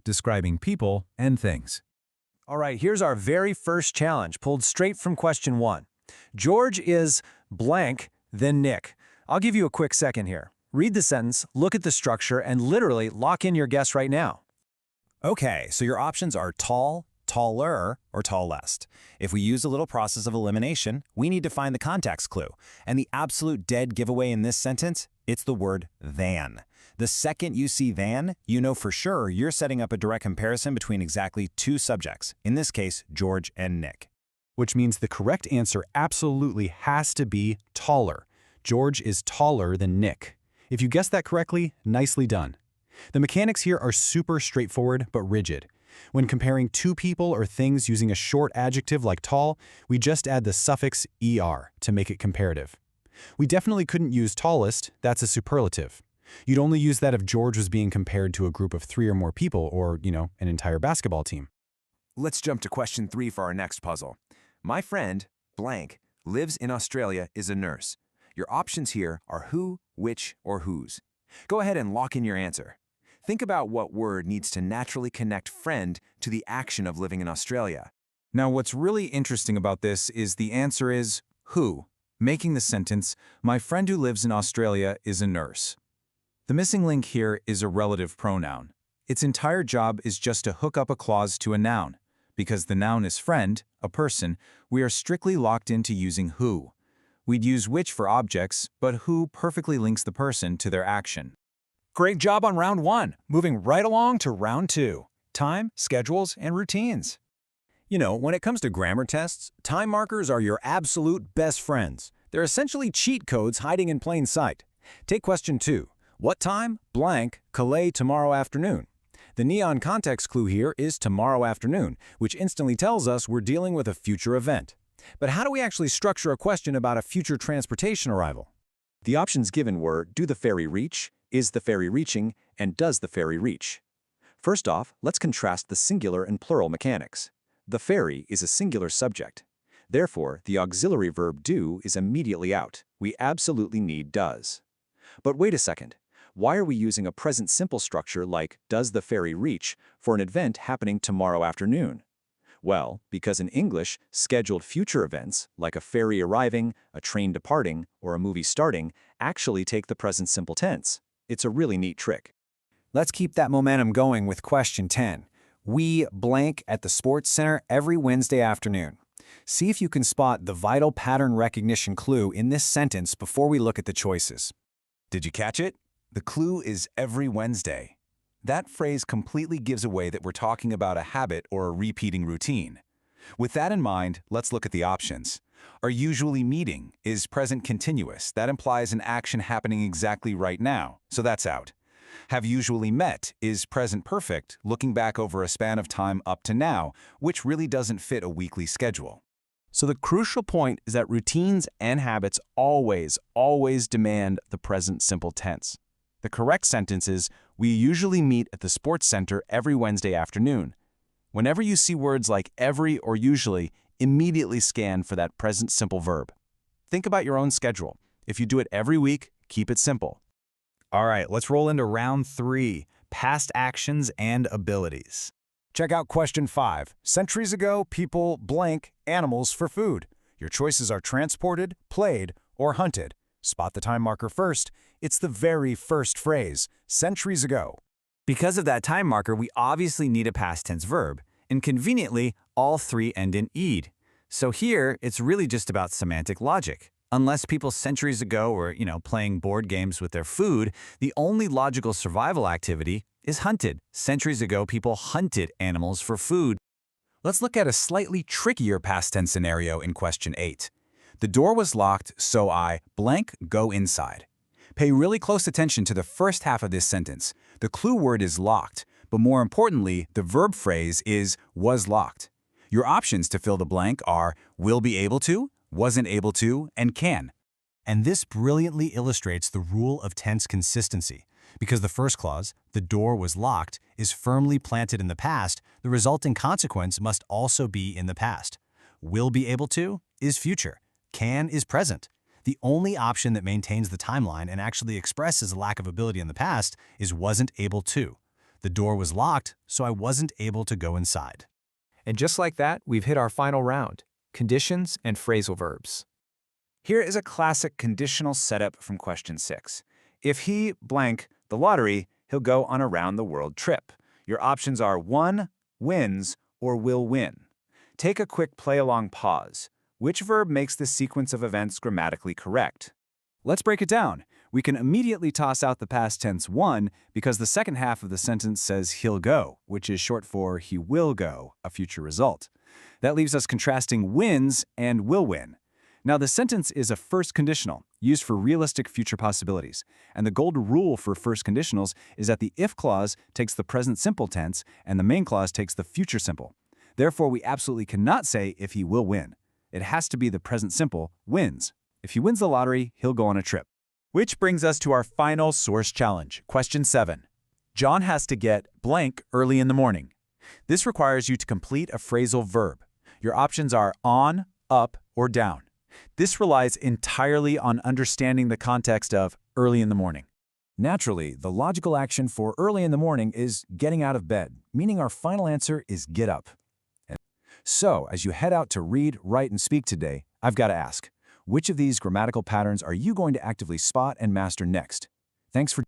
Describing people and things. All right, here's our very first challenge, pulled straight from question 1. George is blank, then Nick. I'll give you a quick second here. Read the sentence, look at the structure, and literally lock in your guess right now. Okay, so your options are tall, taller, or tallest. If we use a little process of elimination, we need to find the context clue. And the absolute dead giveaway in this sentence, it's the word than. The second you see than, you know for sure you're setting up a direct comparison between exactly two subjects, in this case, George and Nick. Which means the correct answer absolutely has to be taller. George is taller than Nick. If you guessed that correctly, nicely done. The mechanics here are super straightforward but rigid. When comparing two people or things using a short adjective like tall, we just add the suffix er to make it comparative. We definitely couldn't use tallest, that's a superlative. You'd only use that if George was being compared to a group of 3 or more people or, an entire basketball team. Let's jump to question 3 for our next puzzle. My friend, blank, lives in Australia, is a nurse. Your options here are who, which, or whose. Go ahead and lock in your answer. Think about what word needs to naturally connect friend to the action of living in Australia. Now, what's really interesting about this is the answer is who, making the sentence, my friend who lives in Australia is a nurse. The missing link here is a relative pronoun. Its entire job is just to hook up a clause to a noun. Because the noun is friend, a person, we are strictly locked into using who. We'd use which for objects, but who perfectly links the person to their action. Great job on round 1. Moving right along to round 2. Time, schedules, and routines. You know, when it comes to grammar tests, time markers are your absolute best friends. They're essentially cheat codes hiding in plain sight. Take question 2. What time, blank, Calais tomorrow afternoon? The neon context clue here is tomorrow afternoon, which instantly tells us we're dealing with a future event. But how do we actually structure a question about a future transportation arrival? The options given were, do the ferry reach, is the ferry reaching, and does the ferry reach? First off, let's contrast the singular and plural mechanics. The ferry is a singular subject. Therefore, the auxiliary verb do is immediately out. We absolutely need does. But wait a second. Why are we using a present simple structure like does the ferry reach for an event happening tomorrow afternoon? Well, because in English, scheduled future events, like a ferry arriving, a train departing, or a movie starting, actually take the present simple tense. It's a really neat trick. Let's keep that momentum going with question 10. We blank at the Sports Center every Wednesday afternoon. See if you can spot the vital pattern recognition clue in this sentence before we look at the choices. Did you catch it? The clue is every Wednesday. That phrase completely gives away that we're talking about a habit or a repeating routine. With that in mind, let's look at the options. Are usually meeting is present continuous. That implies an action happening exactly right now, so that's out. Have usually met is present perfect, looking back over a span of time up to now, which really doesn't fit a weekly schedule. So the crucial point is that routines and habits always demand the present simple tense. The correct sentence is, we usually meet at the Sports Center every Wednesday afternoon. Whenever you see words like every or usually, immediately scan for that present simple verb. Think about your own schedule. If you do it every week, keep it simple. All right, let's roll into round 3, past actions and abilities. Check out question 5. Centuries ago, people blank animals for food. Your choices are transported, played, or hunted. Spot the time marker first. It's the very first phrase, centuries ago. Because of that time marker, we obviously need a past tense verb, and conveniently, all 3 end in "ed." So here, it's really just about semantic logic. Unless people centuries ago were, playing board games with their food, the only logical survival activity is hunted. Centuries ago, people hunted animals for food. Let's look at a slightly trickier past tense scenario in question 8. The door was locked, so I blank go inside. Pay really close attention to the first half of this sentence. The clue word is locked, but more importantly, the verb phrase is was locked. Your options to fill the blank are will be able to, wasn't able to, and can. And this brilliantly illustrates the rule of tense consistency. Because the first clause, the door was locked, is firmly planted in the past, the resulting consequence must also be in the past. Will be able to is future. Can is present. The only option that maintains the timeline and actually expresses a lack of ability in the past is wasn't able to. The door was locked, so I wasn't able to go inside. And just like that, we've hit our final round, conditions and phrasal verbs. Here is a classic conditional setup from question 6. If he blank the lottery, he'll go on a round-the-world trip. Your options are won, wins, or will win. Take a quick play-along pause. Which verb makes this sequence of events grammatically correct? Let's break it down. We can immediately toss out the past tense won because the second half of the sentence says he'll go, which is short for he will go, a future result. That leaves us contrasting wins and will win. Now, the sentence is a first conditional, used for realistic future possibilities, and the golden rule for first conditionals is that the if clause takes the present simple tense and the main clause takes the future simple. Therefore, we absolutely cannot say if he will win. It has to be the present simple wins. If he wins the lottery, he'll go on a trip. Which brings us to our final source challenge, question 7. John has to get blank early in the morning. This requires you to complete a phrasal verb. Your options are on, up, or down. This relies entirely on understanding the context of early in the morning. Naturally, the logical action for early in the morning is getting out of bed, meaning our final answer is get up. So, as you head out to read, write, and speak today, I've got to ask, which of these grammatical patterns are you going to actively spot and master next? Thanks for